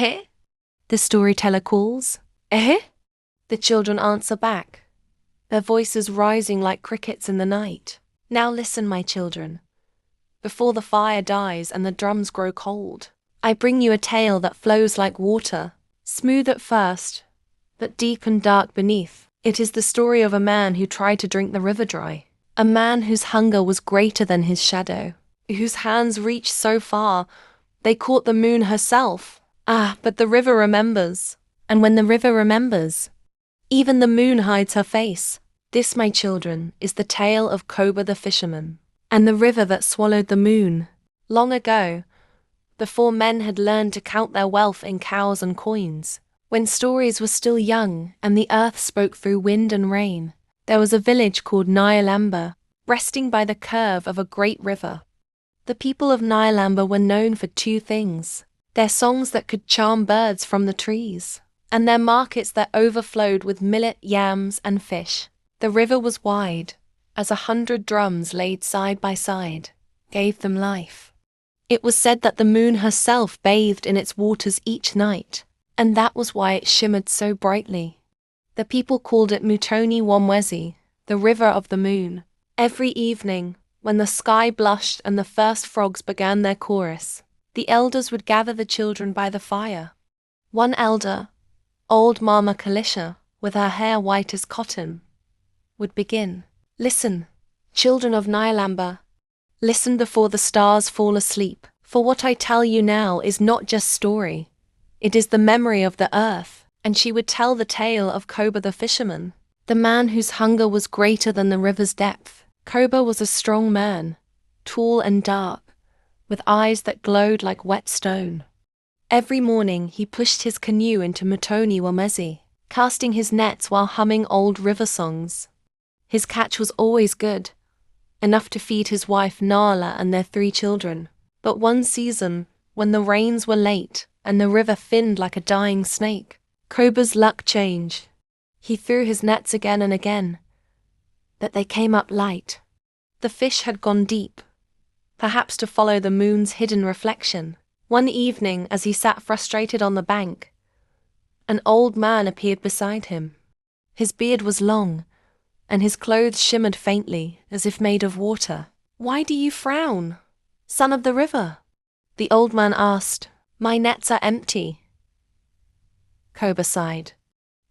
Eh? The storyteller calls. Eh? The children answer back, their voices rising like crickets in the night. Now listen, my children. Before the fire dies and the drums grow cold, I bring you a tale that flows like water, smooth at first, but deep and dark beneath. It is the story of a man who tried to drink the river dry, a man whose hunger was greater than his shadow, whose hands reached so far, they caught the moon herself. Ah, but the river remembers, and when the river remembers, even the moon hides her face. This, my children, is the tale of Koba the fisherman, and the river that swallowed the moon. Long ago, before men had learned to count their wealth in cows and coins, when stories were still young and the earth spoke through wind and rain, there was a village called Nyalamba, resting by the curve of a great river. The people of Nyalamba were known for two things: their songs that could charm birds from the trees, and their markets that overflowed with millet, yams, and fish. The river was wide, as 100 drums laid side by side gave them life. It was said that the moon herself bathed in its waters each night, and that was why it shimmered so brightly. The people called it Mutoni wa Mwezi, the river of the moon. Every evening, when the sky blushed and the first frogs began their chorus, the elders would gather the children by the fire. One elder, old Mama Kalisha, with her hair white as cotton, would begin. Listen, children of Nyalamba, listen before the stars fall asleep, for what I tell you now is not just story, it is the memory of the earth. And she would tell the tale of Koba the fisherman, the man whose hunger was greater than the river's depth. Koba was a strong man, tall and dark, with eyes that glowed like wet stone. Every morning he pushed his canoe into Mutoni wa Mwezi, casting his nets while humming old river songs. His catch was always good, enough to feed his wife Nala and their 3 children. But one season, when the rains were late and the river thinned like a dying snake, Koba's luck changed. He threw his nets again and again, but they came up light. The fish had gone deep, perhaps to follow the moon's hidden reflection. One evening, as he sat frustrated on the bank, an old man appeared beside him. His beard was long, and his clothes shimmered faintly, as if made of water. "Why do you frown, son of the river?" the old man asked. "My nets are empty." Koba sighed.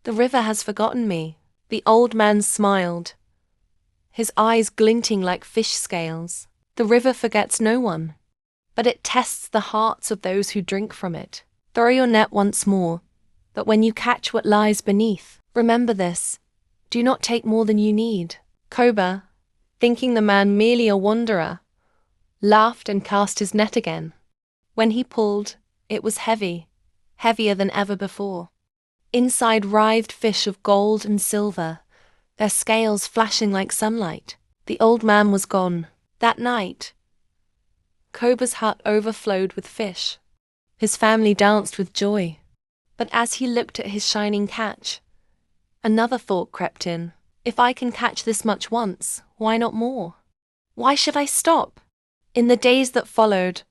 "The river has forgotten me." The old man smiled, his eyes glinting like fish scales. "The river forgets no one, but it tests the hearts of those who drink from it. Throw your net once more, but when you catch what lies beneath, remember this: do not take more than you need." Koba, thinking the man merely a wanderer, laughed and cast his net again. When he pulled, it was heavy, heavier than ever before. Inside writhed fish of gold and silver, their scales flashing like sunlight. The old man was gone. That night, Koba's hut overflowed with fish. His family danced with joy. But as he looked at his shining catch, another thought crept in. If I can catch this much once, why not more? Why should I stop? In the days that followed,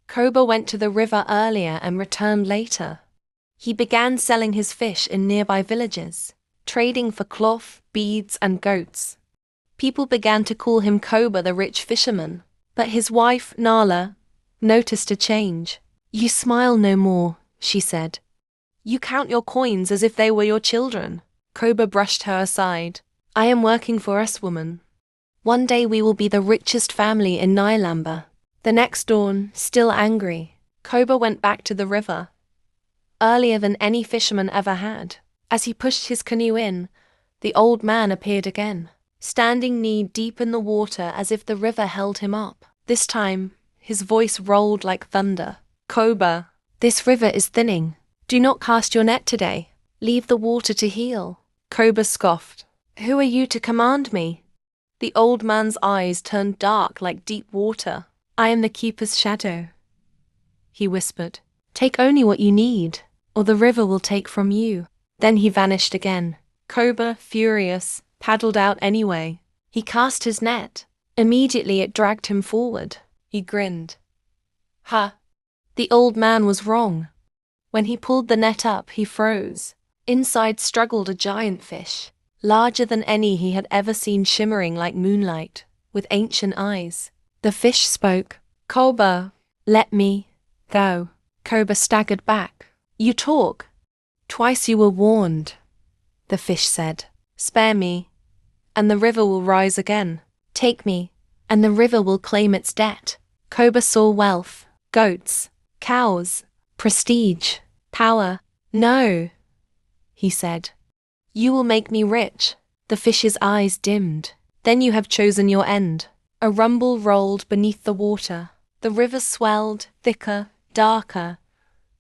Koba went to the river earlier and returned later. He began selling his fish in nearby villages, trading for cloth, beads, and goats. People began to call him Koba the rich fisherman. But his wife, Nala, noticed a change. "You smile no more," she said. "You count your coins as if they were your children." Koba brushed her aside. "I am working for us, woman. One day we will be the richest family in Nyalamba." The next dawn, still angry, Koba went back to the river, earlier than any fisherman ever had. As he pushed his canoe in, the old man appeared again, standing knee-deep in the water as if the river held him up. This time, his voice rolled like thunder. "Koba, this river is thinning. Do not cast your net today. Leave the water to heal." Koba scoffed. "Who are you to command me?" The old man's eyes turned dark like deep water. "I am the keeper's shadow," he whispered. "Take only what you need, or the river will take from you." Then he vanished again. Koba, furious, paddled out anyway. He cast his net. Immediately it dragged him forward. He grinned. "Ha! The old man was wrong. When he pulled the net up, he froze. Inside struggled a giant fish, larger than any he had ever seen, shimmering like moonlight, with ancient eyes. The fish spoke. "Koba, let me go." Koba staggered back. "You talk. Twice you were warned," the fish said. "Spare me, and the river will rise again. Take me, and the river will claim its debt." Koba saw wealth, goats, cows, prestige, power. "No," he said. "You will make me rich." The fish's eyes dimmed. "Then you have chosen your end." A rumble rolled beneath the water. The river swelled, thicker, darker,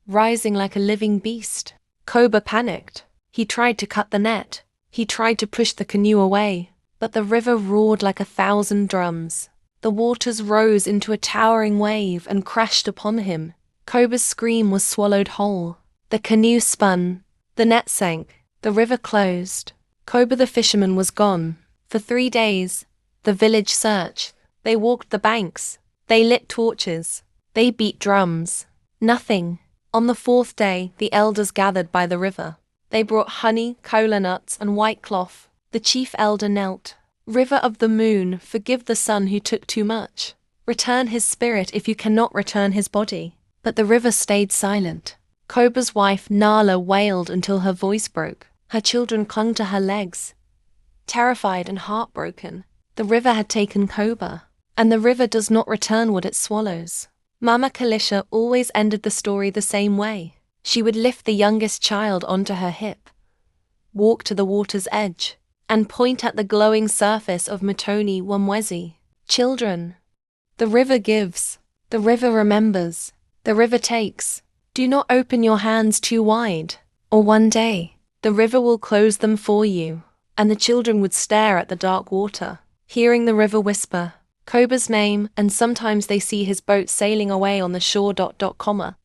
rising like a living beast. Koba panicked. He tried to cut the net. He tried to push the canoe away, but the river roared like 1,000 drums. The waters rose into a towering wave and crashed upon him. Koba's scream was swallowed whole. The canoe spun. The net sank. The river closed. Koba the fisherman was gone. For 3 days, the village searched. They walked the banks. They lit torches. They beat drums. Nothing. On the 4th day, the elders gathered by the river. They brought honey, cola nuts, and white cloth. The chief elder knelt. "River of the moon, forgive the son who took too much. Return his spirit if you cannot return his body." But the river stayed silent. Koba's wife Nala wailed until her voice broke. Her children clung to her legs, terrified and heartbroken. The river had taken Koba, and the river does not return what it swallows. Mama Kalisha always ended the story the same way. She would lift the youngest child onto her hip, walk to the water's edge, and point at the glowing surface of Mtoni Wamwezi. "Children, the river gives, the river remembers, the river takes. Do not open your hands too wide, or one day, the river will close them for you." And the children would stare at the dark water, hearing the river whisper Koba's name, and sometimes they see his boat sailing away on the shore. Comma.